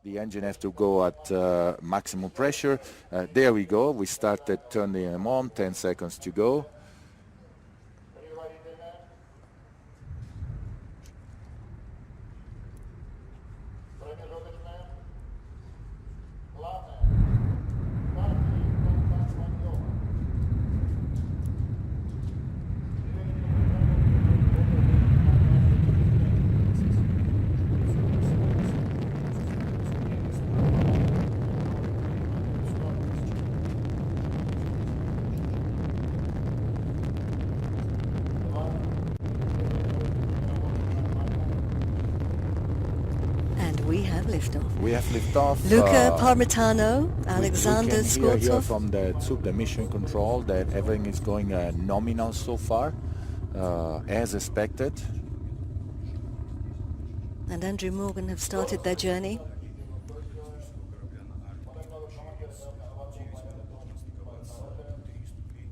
The engine has to go at maximum pressure. There we go. We started turning them on. 10 seconds to go. Liftoff. We have liftoff. Luca Parmitano, Alexander Skvortsov. Hear from the mission control that everything is going nominal so far, as expected. And Drew Morgan have started their journey.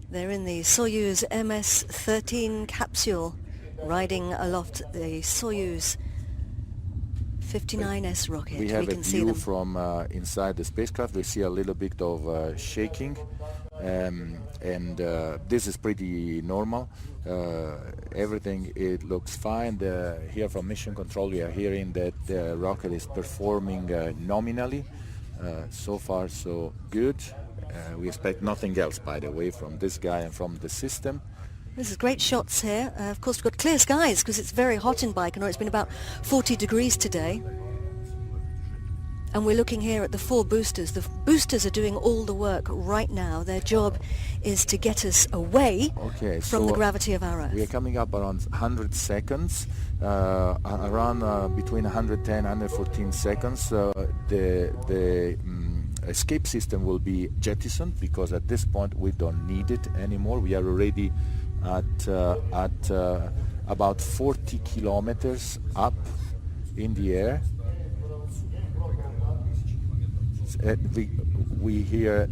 They're in the Soyuz MS-13 capsule, riding aloft the Soyuz 59S rocket. We have can a see view them from inside the spacecraft. We see a little bit of shaking, and this is pretty normal. Everything, it looks fine. Here from mission control we are hearing that the rocket is performing nominally. So far so good. We expect nothing else, by the way, from this guy and from the system. This is great shots here. Of course, we've got clear skies because it's very hot in Baikonur. It's been about 40 degrees today. And we're looking here at the 4 boosters. The boosters are doing all the work right now. Their job is to get us away from the gravity of our Earth. We are coming up around 100 seconds, around between 110 and 114 seconds. The escape system will be jettisoned because at this point we don't need it anymore. We are already at about 40 kilometers up in the air. We hear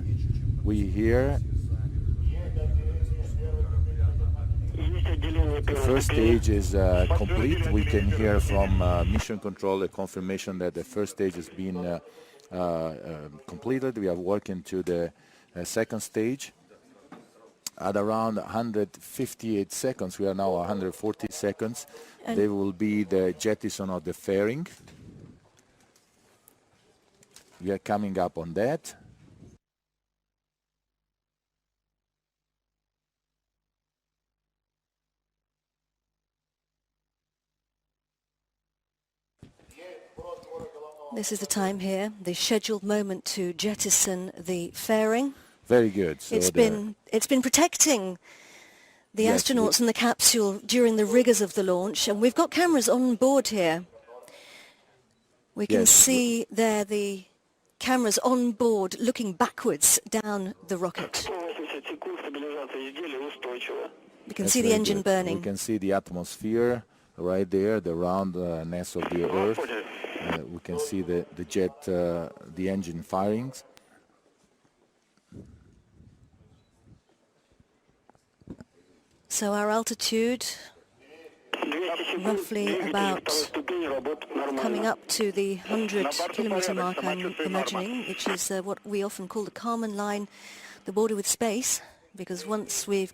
the first stage is complete. We can hear from mission control a confirmation that the first stage has been completed. We are working to the second stage. At around 158 seconds, we are now 140 seconds, there will be the jettison of the fairing. We are coming up on that. This is the time here, the scheduled moment to jettison the fairing. Very good. So it's been protecting the astronauts in the capsule during the rigors of the launch, and we've got cameras on board here. We can see there the cameras on board looking backwards down the rocket. We can see the engine burning. We can see the atmosphere right there, the roundness of the Earth. We can see the jet, the engine firings. So our altitude, roughly about coming up to the 100-kilometer mark, I'm imagining, which is what we often call the Kármán line, the border with space, because once we've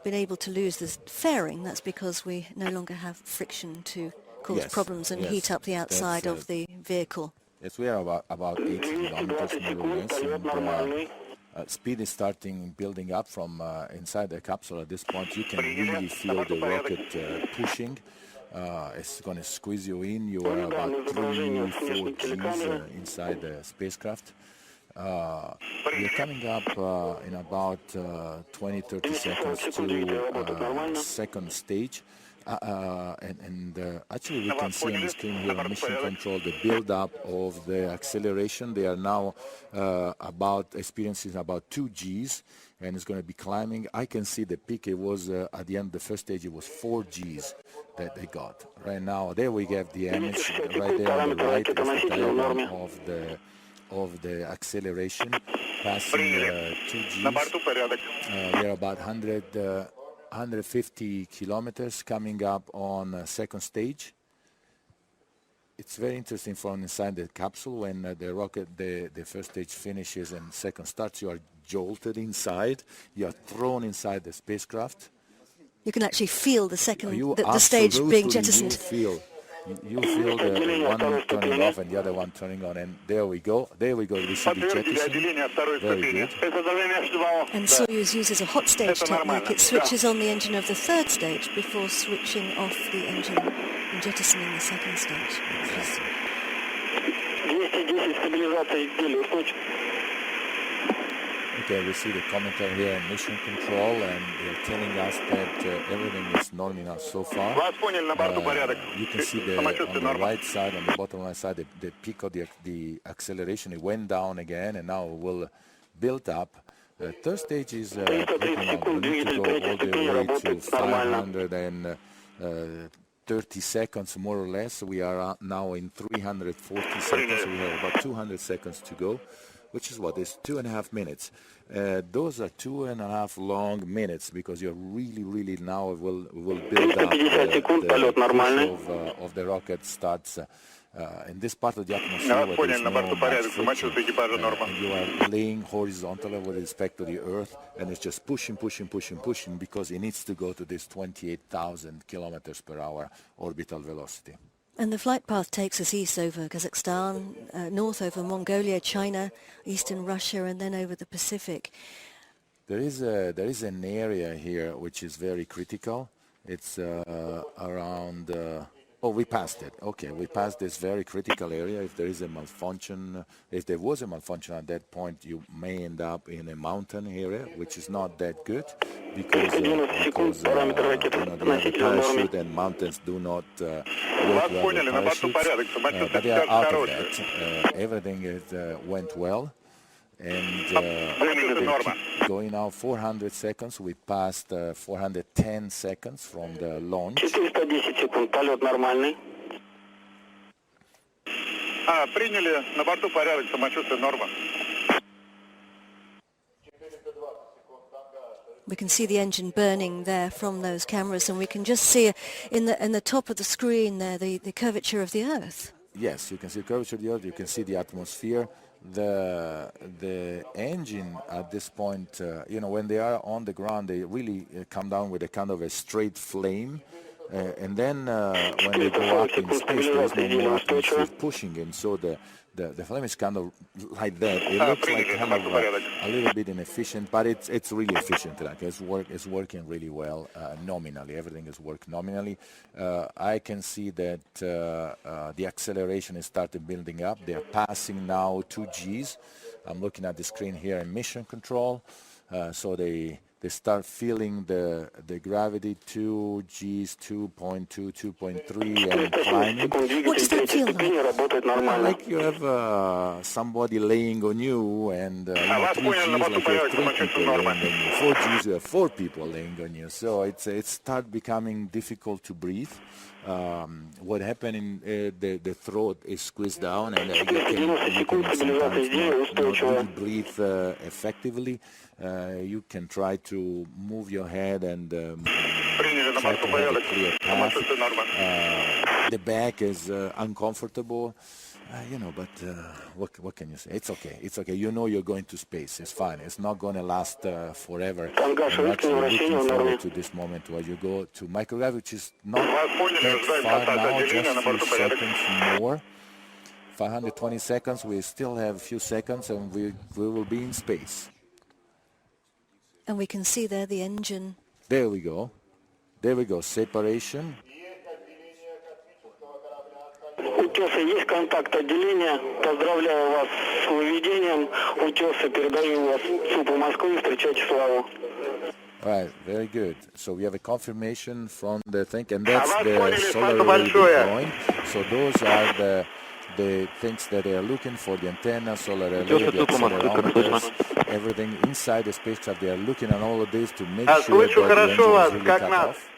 been able to lose this fairing, that's because we no longer have friction to cause problems and heat up the outside of the vehicle. Yes, we are about 80 kilometers more or less, and speed is building up from inside the capsule. At this point, you can really feel the rocket pushing. It's going to squeeze you in. You are about 3-4 Gs inside the spacecraft. We are coming up in about 20-30 seconds to second stage. Actually we can see on the screen here on mission control the build-up of the acceleration. They are now experiencing about 2 Gs, and it's going to be climbing. I can see the peak. It was at the end of the first stage, it was 4 Gs that they got. Right now, there we have the image. Right there on the right is the diagram of the acceleration, passing 2 Gs. We are about 150 kilometers coming up on second stage. it's very interesting from inside the capsule when the rocket, the first stage finishes and second starts, you are jolted inside, you are thrown inside the spacecraft. You can actually feel the the stage being jettisoned. You feel the one turning off and the other one turning on, and there we go, we see the jettisoning, very good. And Soyuz uses a hot stage technique. It switches on the engine of the third stage before switching off the engine and jettisoning the second stage. Okay, we see the commentary here in mission control, and they're telling us that everything is normal so far. You can see on the right side, on the bottom right side, the peak of the acceleration. It went down again, and now it will build up. Third stage is pretty normal. We need to go all the way to 530 seconds, more or less. We are now in 340 seconds, so we have about 200 seconds to go, which is what is 2.5 minutes. Those are 2.5 long minutes because you're really now will build up the push of the rocket starts in this part of the atmosphere where there is no much friction, and you are laying horizontally with respect to the Earth, and it's just pushing because it needs to go to this 28,000 kilometers per hour orbital velocity. And the flight path takes us east over Kazakhstan, north over Mongolia, China, eastern Russia, and then over the Pacific. There is an area here which is very critical. It's around... we passed it. Okay, we passed this very critical area. If there is a malfunction, if there was a malfunction at that point, you may end up in a mountain area, which is not that good because the parachute and mountains do not work well with parachutes. But they are out of that. Everything went well. And keep going now 400 seconds. We passed 410 seconds from the launch. We can see the engine burning there from those cameras, and we can just see in the top of the screen there the curvature of the Earth. Yes, you can see the curvature of the Earth. You can see the atmosphere. The engine at this point, when they are on the ground, they really come down with a kind of a straight flame, and then when they go up in space, there is no more atmosphere pushing in, so the flame is kind of like that. It looks like kind of a little bit inefficient, but it's really efficient. Like it's working really well nominally. Everything is working nominally. I can see that the acceleration is started building up. They are passing now 2 Gs. I'm looking at the screen here in mission control. So they start feeling the gravity, 2 Gs, 2.2, 2.3, and climbing. What does that feel like? Like you have somebody laying on you, and 3 Gs, like you have 3 people laying on you. 4 Gs, you have 4 people laying on you. So it starts becoming difficult to breathe. What happened in the throat is squeezed down, and you can sometimes not really breathe effectively. You can try to move your head and try to have a clear path. The back is uncomfortable, but what can you say? It's okay. It's okay. You're going to space. It's fine. It's not going to last forever. I'm actually looking forward to this moment where you go to microgravity, which is not that far now, just a few seconds more. 520 seconds. We still have a few seconds, and we will be in space. And we can see there the engine. There we go. Separation. Утесы, есть контакт отделения. Поздравляю вас с выведением. Утесы, передаю вас ЦУПу Москвы. Встречайте славу. Right, very good. So we have a confirmation from the thing, and that's the solar array deploying. So those are the things that they are looking for, the antenna, solar array, the accelerometers, everything inside the spacecraft. They are looking at all of this to make sure that the engine is really cut off.